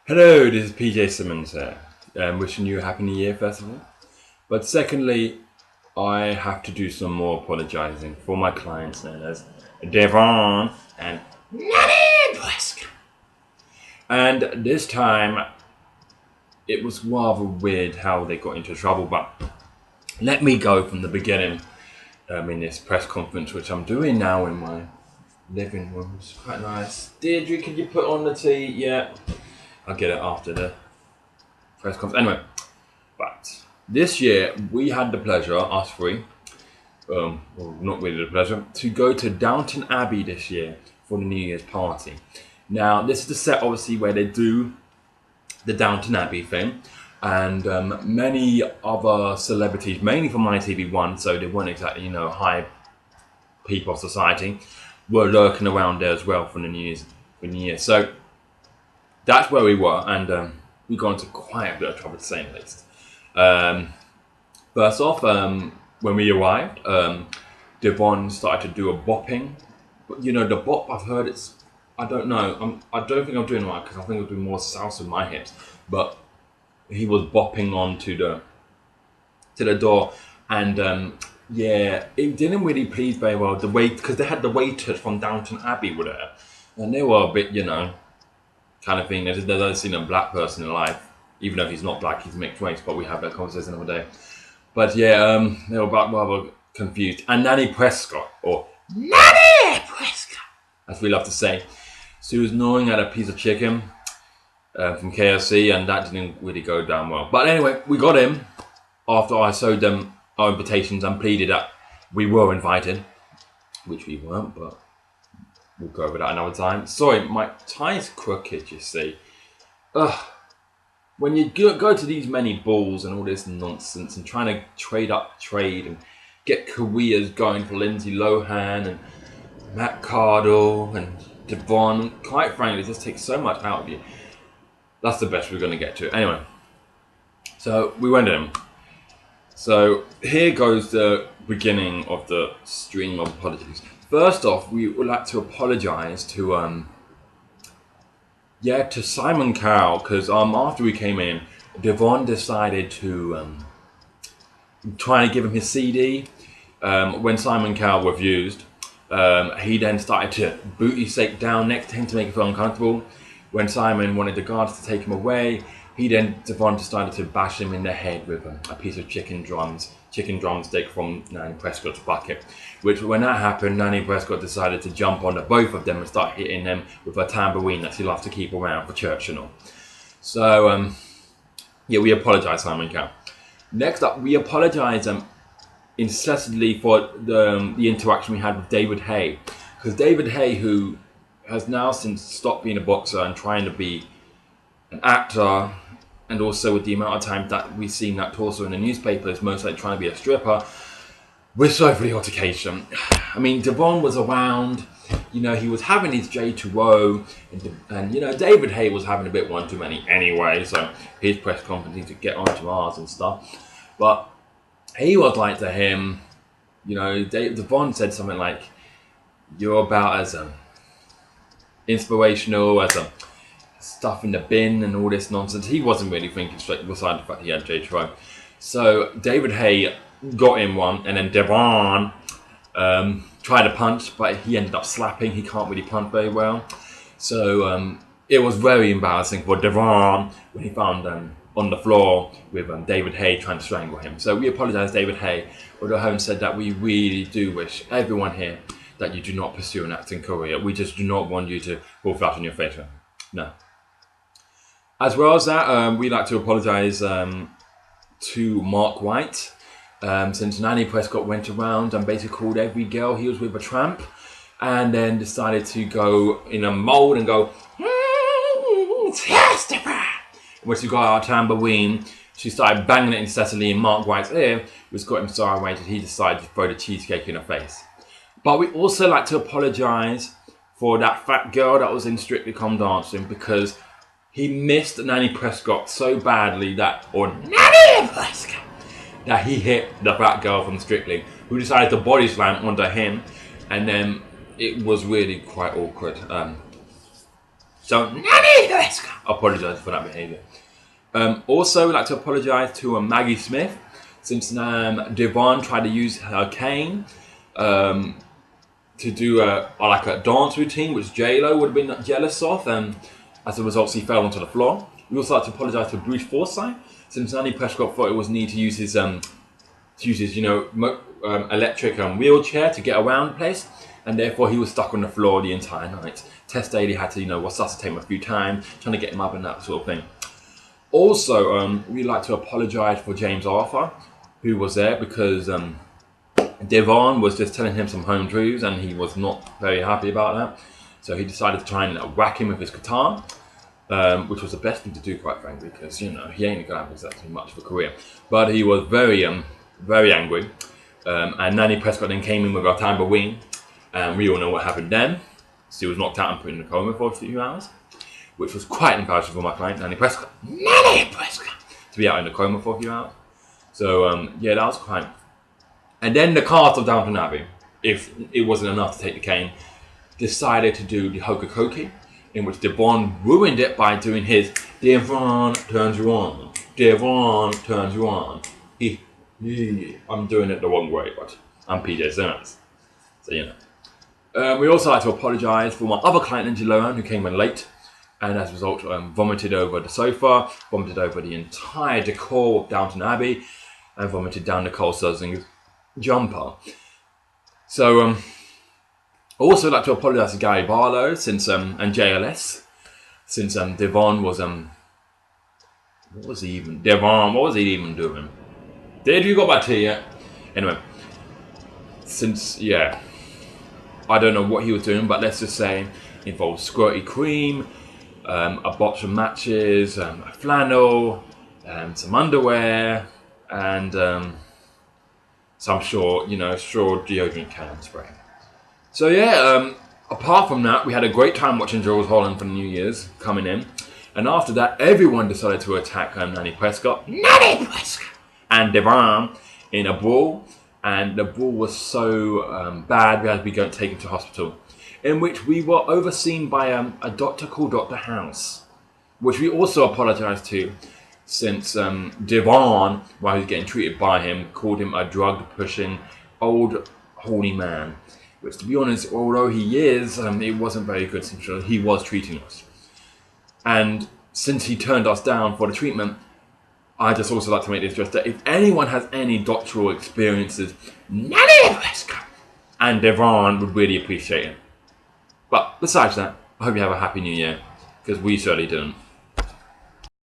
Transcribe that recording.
Hello, this is PJ Simmons here. Wishing you a happy new year, first of all. But secondly, I have to do some more apologising for my clients known as Devon and Nanny Prescot. And this time, it was rather weird how they got into trouble, but let me go from the beginning in this press conference, which I'm doing now in my living room. It's quite nice. Deirdre, can you put on the tea? Yeah. I'll get it after the press conference. Anyway, but this year we had the pleasure, us three, well, not really the pleasure, to go to Downton Abbey this year for the New Year's party. Now, this is the set, obviously, where they do the Downton Abbey thing, and many other celebrities, mainly from ITV1, so they weren't exactly, high people of society, were lurking around there as well for the New Year. So that's where we were, and we got into quite a bit of trouble, to say the least. First off, when we arrived, Devon started to do a bopping. But, the bop, I've heard I don't know. I don't think I'm doing it right, because I think I'm doing more salsa with my hips. But he was bopping on to the door, and it didn't really please very well because they had the waiters from Downton Abbey were there, and they were a bit, kind of thing. They've never seen a black person in life, even though he's not black, he's mixed race, but we have that conversation another day. But yeah, they were rather confused. And Nanny Prescot, or Nanny Prescot, as we love to say, she was gnawing at a piece of chicken from KFC, and that didn't really go down well. But anyway, we got in after I showed them our invitations and pleaded that we were invited, which we weren't, but we'll go over that another time. Sorry, my tie's crooked, you see. When you go to these many balls and all this nonsense and trying to trade and get careers going for Lindsay Lohan and Matt Cardle and Devon, quite frankly, it just takes so much out of you. That's the best we're going to get to. Anyway, so we went in. So here goes the beginning of the stream of apologies. First off, we would like to apologise to Simon Cowell, because after we came in, Devon decided to try to give him his CD. When Simon Cowell refused, he then started to boot his sake down next to him to make him feel uncomfortable. When Simon wanted the guards to take him away, Devon decided to bash him in the head with a piece of chicken drumstick from Nanny Prescott's bucket. Which, when that happened, Nanny Prescott decided to jump onto both of them and start hitting them with a tambourine that she loves to keep around for church and all. So, we apologise, Simon Cowell. Next up, we apologise incessantly for the interaction we had with David Hay. Because David Hay, who has now since stopped being a boxer and trying to be an actor, and also with the amount of time that we've seen that torso in the newspaper is most like trying to be a stripper, we're sorry for the altercation. I mean, Devon was around, he was having his J2O, and David Hay was having a bit one too many anyway, so his press conference to get onto ours and stuff. But he was like to him, Devon said something like, "You're about as inspirational as stuff in the bin and all this nonsense." He wasn't really thinking straight beside the fact he had J2O. So David Hay got in one, and then Devon tried to punch, but he ended up slapping. He can't really punch very well. So it was very embarrassing for Devon when he found on the floor with David Hay trying to strangle him. So we apologise, David Hay, although having said that, we really do wish everyone here that you do not pursue an acting career. We just do not want you to fall flat on your face. No. As well as that, we'd like to apologise to Mark White, since Nanny Prescott went around and basically called every girl he was with a tramp, and then decided to go in a mould and go, "Testify!" When she got our tambourine, she started banging it incessantly in Mark White's ear, which got him so irate that he decided to throw the cheesecake in her face. But we also like to apologise for that fat girl that was in Strictly Come Dancing, because he missed Nanny Prescott so badly that he hit the fat girl from Strictly, who decided to body slam onto him, and then it was really quite awkward. So Nanny Prescot apologised for that behaviour. Also, we'd like to apologise to Maggie Smith, since Devon tried to use her cane to do like a dance routine, which J-Lo would have been jealous of, and as a result, he fell onto the floor. We also like to apologise to Bruce Forsyth, since Nanny Prescott thought it was need to use his electric wheelchair to get around the place, and therefore he was stuck on the floor the entire night. Tess Daly had to, resuscitate him a few times, trying to get him up and that sort of thing. Also, we'd like to apologise for James Arthur, who was there because Devon was just telling him some home truths and he was not very happy about that. So he decided to try and whack him with his guitar, which was the best thing to do, quite frankly, because, he ain't going to have exactly much of a career. But he was very angry. And Nanny Prescott then came in with a tambourine, and we all know what happened then. She was knocked out and put in a coma for a few hours, which was quite embarrassing for my client, Nanny Prescott. Nanny Prescott! To be out in a coma for a few hours. So, that was quite... And then the cast of Downton Abbey, if it wasn't enough to take the cane, decided to do the hokey cokey, in which Devon ruined it by doing his Devon turns you on, Devon turns you on. I'm doing it the wrong way, but I'm PJ Simmons. So, we also like to apologise for my other client, Lindsay Lohan, who came in late, and as a result vomited over the sofa, vomited over the entire decor of Downton Abbey, and vomited down Nicole Scherzinger's jumper. So, also like to apologise to Gary Barlow since and JLS, since Devon was what was he even doing? Did you got back to yet? Anyway, since I don't know what he was doing, but let's just say it involved squirty cream, a box of matches, a flannel, some underwear, and some straw deodorant can spray. So apart from that, we had a great time watching Jules Holland for New Year's coming in, and after that, everyone decided to attack Nanny Prescott, and Devon in a brawl, and the brawl was so bad we had to be taken to hospital, in which we were overseen by a doctor called Dr. House, which we also apologised to, since Devon, while he was getting treated by him, called him a drug-pushing old horny man, which, to be honest, although he is, it wasn't very good since he was treating us. And since he turned us down for the treatment, I just also like to make this just that if anyone has any doctoral experiences, Nanny Prescott and Devon would really appreciate it. But besides that, I hope you have a happy new year, because we certainly didn't.